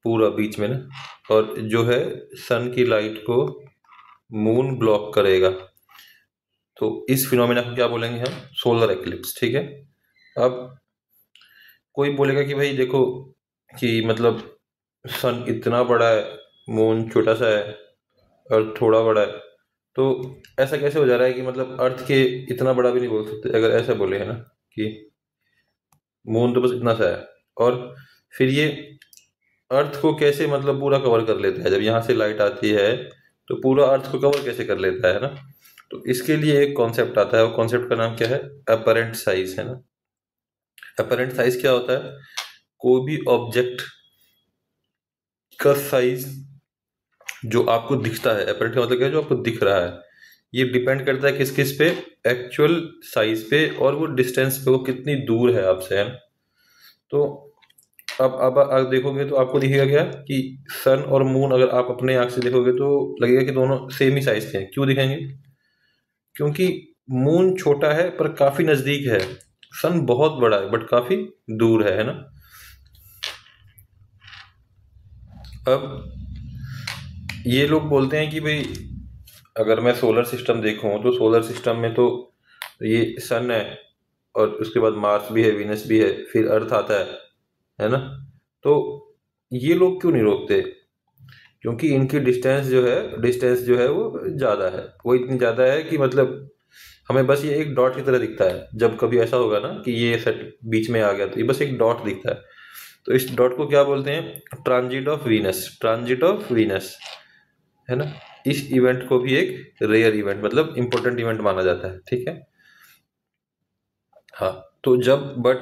S1: पूरा बीच में ना। और जो है सन की लाइट को मून ब्लॉक करेगा। तो इस फिनोमेना को क्या बोलेंगे हम? Solar eclipse. ठीक है। अब कोई बोलेगा कि भाई देखो कि मतलब सन इतना बड़ा है, मून छोटा सा है, अर्थ थोड़ा बड़ा है, तो ऐसा कैसे हो जा रहा है कि मतलब अर्थ के इतना बड़ा भी नहीं बोल सकते अगर ऐसा बोले, है ना, कि मून तो बस इतना सा है। और फिर ये अर्थ को कैसे मतलब पूरा कवर कर लेता है? जब यहाँ से लाइट आती है तो पूरा अर्थ को कवर कैसे कर लेता है ना। तो इसके लिए एक कॉन्सेप्ट आता है, वो कॉन्सेप्ट का नाम क्या है? अपरेंट साइज, है ना। अपरेंट साइज क्या होता है? कोई भी ऑब्जेक्ट का साइज जो आपको दिखता है, अपरेंट का मतलब क्या है? जो आपको दिख रहा है। ये डिपेंड करता है किस किस पे? एक्चुअल साइज पे और वो डिस्टेंस पे, वो कितनी दूर है आपसे, है ना। तो अब देखोगे तो आपको दिखेगा क्या कि सन और मून अगर आप अपने आंख से देखोगे तो लगेगा कि दोनों सेम ही साइज के हैं। क्यों दिखेंगे? क्योंकि मून छोटा है पर काफी नजदीक है, सन बहुत बड़ा है बट काफी दूर है ना। अब ये लोग बोलते हैं कि भाई अगर मैं सोलर सिस्टम देखूं तो सोलर सिस्टम में तो ये सन है और उसके बाद मार्स भी है, वीनस भी है, फिर अर्थ आता है ना। तो ये लोग क्यों नहीं रोकते? क्योंकि इनकी डिस्टेंस जो है वो ज़्यादा है, वो इतनी ज़्यादा है कि मतलब हमें बस ये एक डॉट की तरह दिखता है। जब कभी ऐसा होगा ना कि ये सेट बीच में आ गया तो ये बस एक डॉट दिखता है। तो इस डॉट को क्या बोलते हैं? ट्रांजिट ऑफ वीनस है ना। इस इवेंट को भी एक रेयर इवेंट मतलब इंपॉर्टेंट इवेंट माना जाता है, ठीक है। हाँ, तो जब बट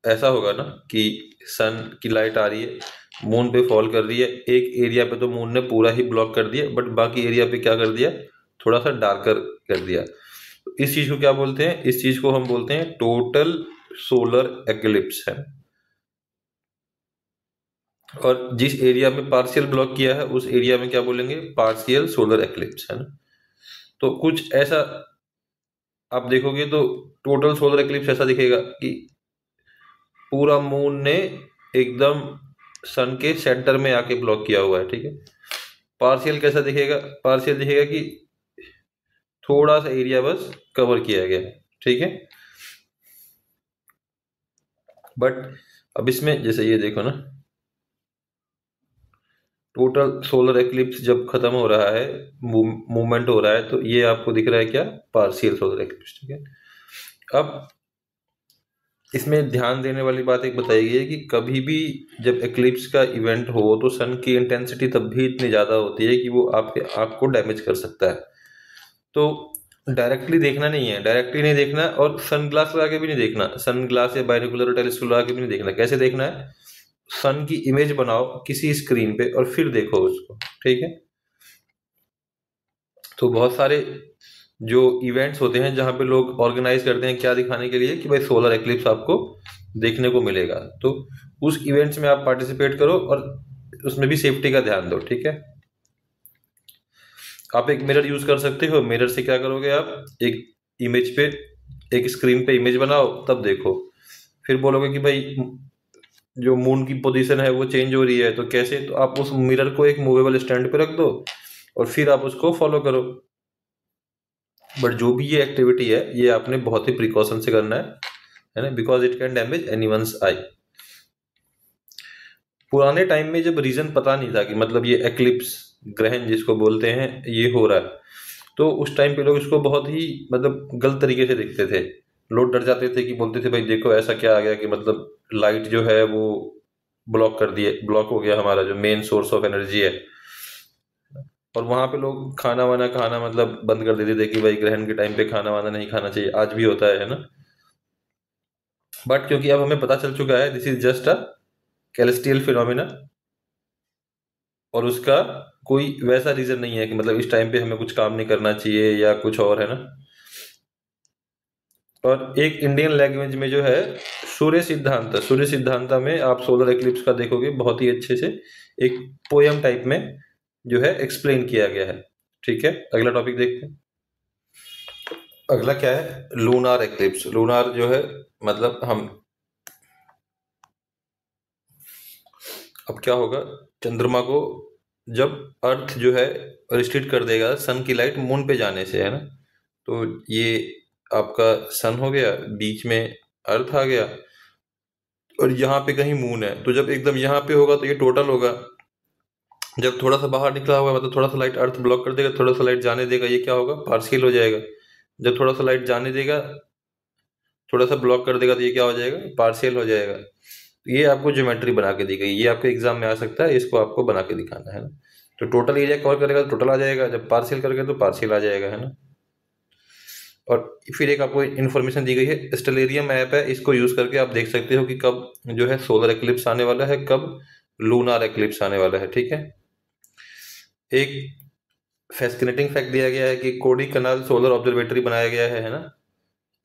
S1: ऐसा होगा ना कि सन की लाइट आ रही है, मून पे फॉल कर रही है, एक एरिया पे तो मून ने पूरा ही ब्लॉक कर दिया बट बाकी एरिया पे क्या कर दिया, थोड़ा सा डार्कर कर दिया। तो इस चीज को क्या बोलते हैं? इस चीज को हम बोलते हैं टोटल सोलर एक्लिप्स है। और जिस एरिया में पार्शियल ब्लॉक किया है उस एरिया में क्या बोलेंगे? पार्शियल सोलर एक्लिप्स है ना। तो कुछ ऐसा आप देखोगे तो टोटल सोलर एक्लिप्स ऐसा दिखेगा कि पूरा मून ने एकदम सन के सेंटर में आके ब्लॉक किया हुआ है, ठीक है। पार्शियल कैसा दिखेगा? पार्शियल दिखेगा कि थोड़ा सा एरिया बस कवर किया गया है, ठीक है। बट अब इसमें जैसे ये देखो ना, टोटल सोलर एक्लिप्स जब खत्म हो रहा है, मूवमेंट हो रहा है, तो ये आपको दिख रहा है क्या? पार्शियल सोलर एक्लिप्स, ठीक है। अब इसमें ध्यान देने वाली बात एक बताई गई है कि कभी भी जब एक्लिप्स का इवेंट हो तो सन की इंटेंसिटी तब भी इतनी ज़्यादा होती है कि वो आपके आँख को डैमेज कर सकता है। तो डायरेक्टली देखना नहीं है, डायरेक्टली नहीं देखना, और सन ग्लास लगा के भी नहीं देखना, सन ग्लास या बाइनोकुलर टेलीस्कोप लगा के भी नहीं देखना। कैसे देखना है? सन की इमेज बनाओ किसी स्क्रीन पे और फिर देखो उसको, ठीक है। तो बहुत सारे जो इवेंट्स होते हैं जहाँ पे लोग ऑर्गेनाइज करते हैं क्या दिखाने के लिए कि भाई सोलर एक्लिप्स आपको देखने को मिलेगा, तो उस इवेंट्स में आप पार्टिसिपेट करो और उसमें भी सेफ्टी का ध्यान दो, ठीक है। आप एक मिरर यूज कर सकते हो। मिरर से क्या करोगे? आप एक इमेज पे, एक स्क्रीन पे इमेज बनाओ, तब देखो। फिर बोलोगे कि भाई जो मून की पोजीशन है वो चेंज हो रही है, तो कैसे? तो आप उस मिरर को एक मूवेबल स्टैंड पे रख दो और फिर आप उसको फॉलो करो। बट जो भी ये एक्टिविटी है ये आपने बहुत ही प्रिकॉशन से करना है ना, because it can damage anyone's eye. पुराने टाइम में जब रीजन पता नहीं था कि मतलब ये एक्लिप्स, ग्रहण जिसको बोलते हैं, ये हो रहा है, तो उस टाइम पे लोग इसको बहुत ही मतलब गलत तरीके से देखते थे। लोग डर जाते थे कि बोलते थे भाई देखो ऐसा क्या आ गया कि मतलब लाइट जो है वो ब्लॉक कर दिए, ब्लॉक हो गया हमारा जो मेन सोर्स ऑफ एनर्जी है। और वहां पे लोग खाना वाना खाना मतलब बंद कर देते थे कि भाई ग्रहण के टाइम पे खाना वाना नहीं खाना चाहिए। आज भी होता है ना। बट क्योंकि अब हमें पता चल चुका है this is just a celestial phenomena, और उसका कोई वैसा रीजन नहीं है कि मतलब इस टाइम पे हमें कुछ काम नहीं करना चाहिए या कुछ और, है ना। और एक इंडियन लैंग्वेज में जो है सूर्य सिद्धांता में आप सोलर एक्लिप्स का देखोगे बहुत ही अच्छे से एक पोयम टाइप में जो है एक्सप्लेन किया गया है, ठीक है। अगला टॉपिक देखते हैं। अगला क्या है? Lunar eclipse. लूनार जो है मतलब हम, अब क्या होगा? चंद्रमा को जब अर्थ जो है रिस्ट्रिक्ट कर देगा सन की लाइट मून पे जाने से, है ना। तो ये आपका सन हो गया, बीच में अर्थ आ गया और यहाँ पे कहीं मून है। तो जब एकदम यहाँ पे होगा तो ये टोटल होगा। जब थोड़ा सा बाहर निकला होगा मतलब थोड़ा सा लाइट अर्थ ब्लॉक कर देगा, थोड़ा सा लाइट जाने देगा, ये क्या होगा? पार्शियल हो जाएगा। जब थोड़ा सा लाइट जाने देगा, थोड़ा सा ब्लॉक कर देगा, तो ये क्या हो जाएगा? पार्शियल हो जाएगा। तो ये आपको ज्योमेट्री बना के दी गई, ये आपके एग्जाम में आ सकता है, इसको आपको बना के दिखाना है ना। तो टोटल एरिया कवर करेगा तो टोटल आ जाएगा, जब पार्शियल करेगा तो पार्शियल आ जाएगा, है ना। और फिर एक आपको इन्फॉर्मेशन दी गई है, स्टेलेरियम ऐप है, इसको यूज करके आप देख सकते हो कि कब जो है सोलर एक्लिप्स आने वाला है, कब लूनार एक्लिप्स आने वाला है, ठीक है। एक फैसिनेटिंग फैक्ट दिया गया है कि कोडी कनाल सोलर ऑब्जर्वेटरी बनाया गया है ना।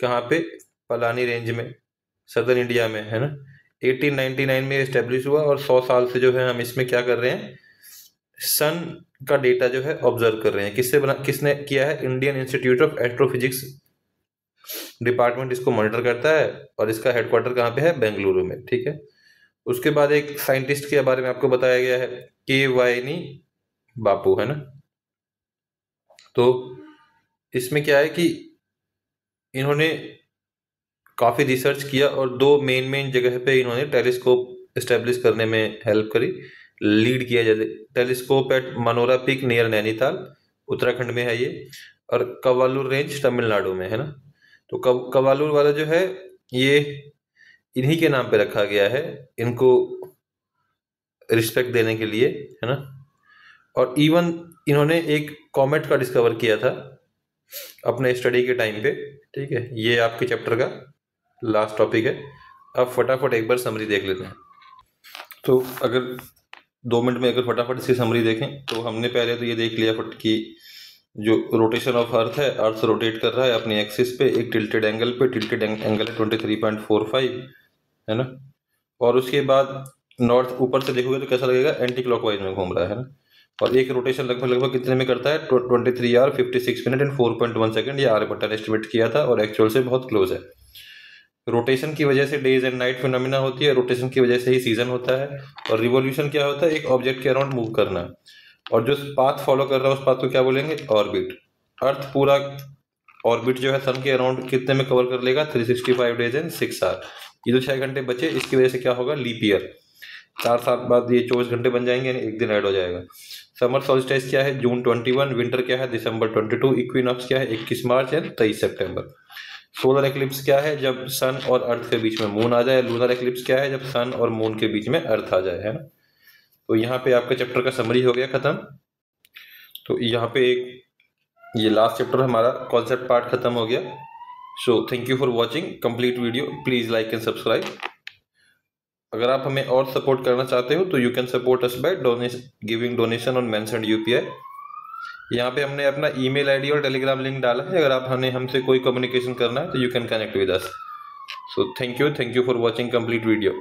S1: कहाँ पे? पलानी रेंज में, सदर्न इंडिया में, है ना। 1899 में एस्टेब्लिश हुआ और 100 साल से जो है हम इसमें क्या कर रहे हैं, सन का डेटा जो है ऑब्जर्व कर रहे हैं। किसने किया है? Indian institute of astrophysics department इसको मॉनिटर करता है और इसका हेडक्वार्टर कहाँ पे है? बेंगलुरु में। ठीक है। उसके बाद एक साइंटिस्ट के बारे में आपको बताया गया है, के वायनी बापू, है ना। तो इसमें क्या है कि इन्होंने काफी रिसर्च किया और दो मेन जगह पे इन्होंने टेलीस्कोप एस्टेब्लिश करने में हेल्प करी, लीड किया। जैसे telescope at Manora peak near Nainital, Uttarakhand में है ये, और कवालूर रेंज तमिलनाडु में, है ना। तो कवालूर वाला जो है ये इन्हीं के नाम पे रखा गया है, इनको रिस्पेक्ट देने के लिए, है ना। और इवन इन्होंने एक कॉमेट का डिस्कवर किया था अपने स्टडी के टाइम पे। ठीक है, ये आपके चैप्टर का लास्ट टॉपिक है। अब फटाफट एक बार समरी देख लेते हैं। तो अगर 2 मिनट में अगर फटाफट इसकी समरी देखें तो हमने पहले तो ये देख लिया फट कि जो रोटेशन ऑफ अर्थ है, अर्थ रोटेट कर रहा है अपनी एक्सिस पे एक टिल्टेड एंगल पे, टिल्टेड एंगल है 23.45, है ना। और उसके बाद नॉर्थ ऊपर से देखोगे तो कैसा लगेगा? एंटी क्लॉकवाइज में घूम रहा है ना। और एक रोटेशन लगभग कितने में करता है? 23 आवर 56 मिनट एंड 4.1 सेकंड। ये आर्यभट्ट ने एस्टिमेट किया था और एक्चुअल से बहुत क्लोज है। रोटेशन की वजह से डेज एंड नाइट फिनोमिना होती है, रोटेशन की वजह से ही सीजन होता है। और रिवॉल्यूशन क्या होता है? एक ऑब्जेक्ट के अराउंड मूव करना। और जो पाथ फॉलो कर रहा है उस पाथ को क्या बोलेंगे? ऑर्बिट। अर्थ पूरा ऑर्बिट जो है सन के अराउंड कितने में कवर कर लेगा? 365 डेज एंड 6 आवर। ये जो 6 घंटे बचे इसकी वजह से क्या होगा? Leap year. 4 साल बाद ये 24 घंटे बन जाएंगे, यानी एक दिन ऐड हो जाएगा। समर सॉल्स्टिस क्या है? जून 21। विंटर क्या है? दिसंबर 22। इक्विनॉक्स क्या है? 21 मार्च एंड 23 सितंबर। सोलर एक्लिप्स क्या है? जब सन और अर्थ के बीच में मून आ जाए। लूनर एक्लिप्स क्या है? जब सन और मून के बीच में अर्थ आ जाए, है ना। तो यहाँ पे आपका चैप्टर का समरी हो गया खत्म। तो यहाँ पे एक ये लास्ट चैप्टर हमारा कॉन्सेप्ट पार्ट खत्म हो गया। So thank you for watching complete video. Please like and subscribe. अगर आप हमें और सपोर्ट करना चाहते हो तो you can support us by giving donation on mentioned UPI. यहाँ पे हमने अपना ईमेल आईडी और टेलीग्राम लिंक डाला है। अगर आप हमसे कोई कम्युनिकेशन करना है तो you can connect with us. So thank you for watching complete video.